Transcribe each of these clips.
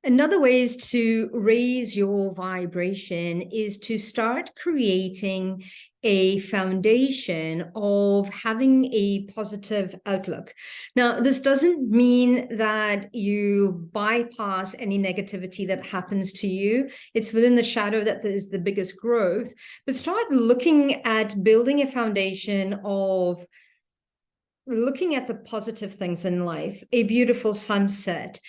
Another ways to raise your vibration is to start creating a foundation of having a positive outlook. Now, this doesn't mean that you bypass any negativity that happens to you. It's within the shadow that is the biggest growth. But start looking at building a foundation of looking at the positive things in life, a beautiful sunset,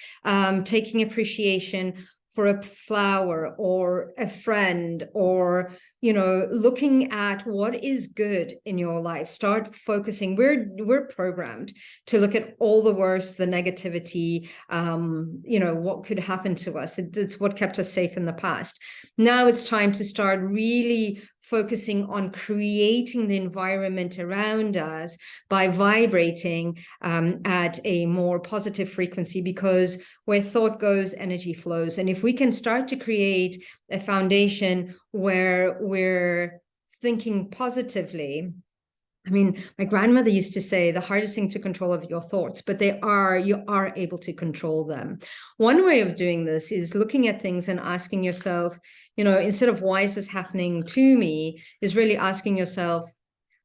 taking appreciation for a flower or a friend, or looking at what is good in your life. Start focusing. We're programmed to look at all the worst, the negativity, what could happen to us. It's what kept us safe in the past. Now it's time to start really focusing on creating the environment around us by vibrating at a more positive frequency, because where thought goes, energy flows. And if we can start to create a foundation where we're thinking positively, I mean, my grandmother used to say the hardest thing to control are your thoughts, but you are able to control them. One way of doing this is looking at things and asking yourself, instead of why is this happening to me, is really asking yourself,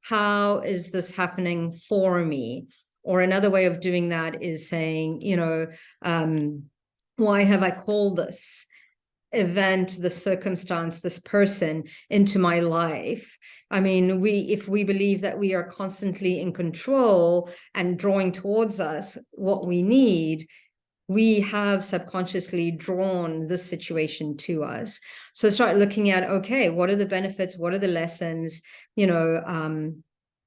how is this happening for me? Or another way of doing that is saying, why have I called this event, the circumstance, this person into my life? I mean, if we believe that we are constantly in control and drawing towards us what we need, we have subconsciously drawn this situation to us. So start looking at, okay, what are the benefits? What are the lessons?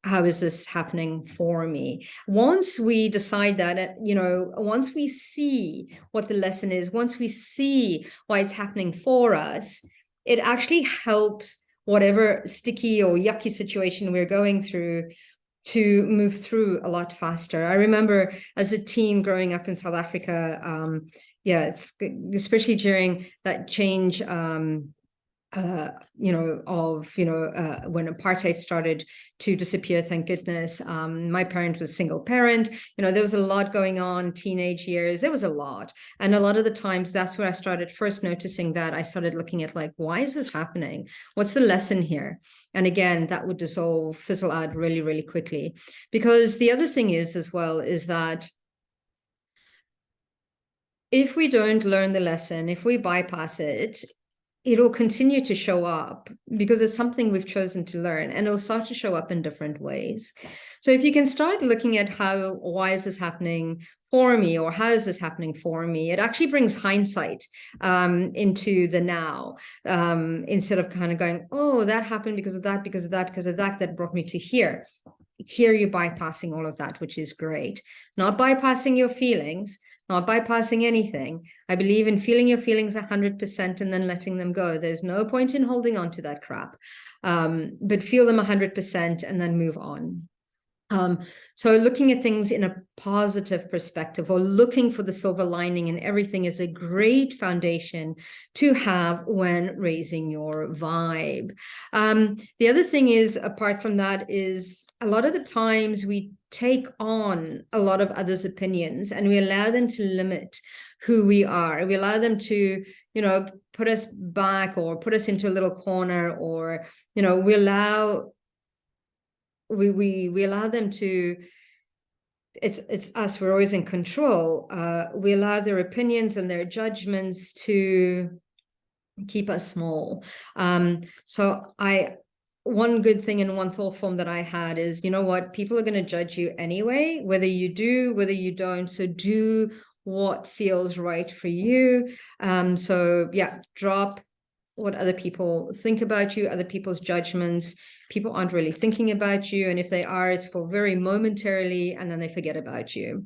How is this happening for me? Once we decide that, once we see what the lesson is, once we see why it's happening for us, it actually helps whatever sticky or yucky situation we're going through to move through a lot faster. I remember as a teen growing up in South Africa, especially during that change, when apartheid started to disappear, thank goodness. My parent was single parent. There was a lot going on, teenage years. There was a lot. And a lot of the times that's where I started first noticing that. I started looking at, like, why is this happening? What's the lesson here? And again, that would fizzle out really, really quickly. Because the other thing is as well, is that if we don't learn the lesson, if we bypass it, it'll continue to show up because it's something we've chosen to learn, and it'll start to show up in different ways. So if you can start looking at why is this happening for me, or how is this happening for me, it actually brings hindsight into the now, instead of kind of going, oh, that happened because of that, because of that, because of that, that brought me to here. Here you're bypassing all of that, which is great. Not bypassing your feelings, not bypassing anything. I believe in feeling your feelings 100% and then letting them go. There's no point in holding on to that crap, but feel them 100% and then move on. So looking at things in a positive perspective, or looking for the silver lining in everything, is a great foundation to have when raising your vibe. The other thing is, apart from that, is a lot of the times we take on a lot of others' opinions and we allow them to limit who we are. We allow them to, put us back or put us into a little corner, or, we allow them to, it's us, we're always in control. We allow their opinions and their judgments to keep us small. So one good thing and one thought form that I had is, what, people are going to judge you anyway, whether you do, whether you don't. So do what feels right for you. So yeah, drop what other people think about you, other people's judgments. People aren't really thinking about you, and if they are, it's for very momentarily, and then they forget about you.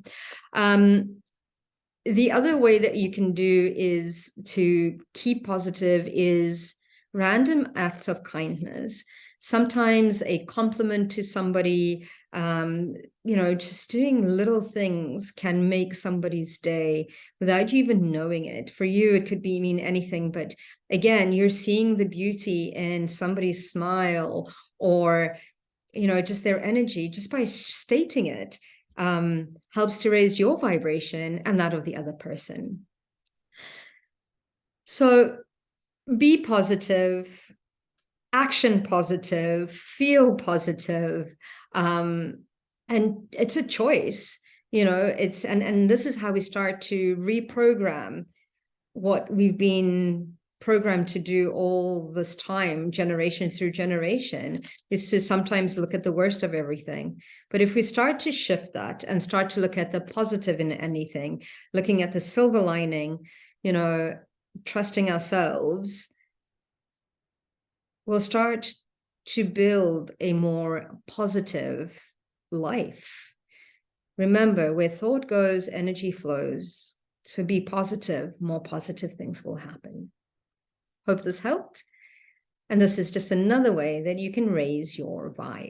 The other way that you can do is to keep positive is random acts of kindness. Sometimes a compliment to somebody, just doing little things can make somebody's day without you even knowing it. For you, it could mean anything, but again, you're seeing the beauty in somebody's smile, or, just their energy, just by stating it, helps to raise your vibration and that of the other person. So be positive, action positive, feel positive. And it's a choice, and this is how we start to reprogram what we've been programmed to do all this time, generation through generation, is to sometimes look at the worst of everything. But if we start to shift that and start to look at the positive in anything, looking at the silver lining, trusting ourselves, we'll start to build a more positive life. Remember, where thought goes, energy flows. So be positive, more positive things will happen. Hope this helped. And this is just another way that you can raise your vibe.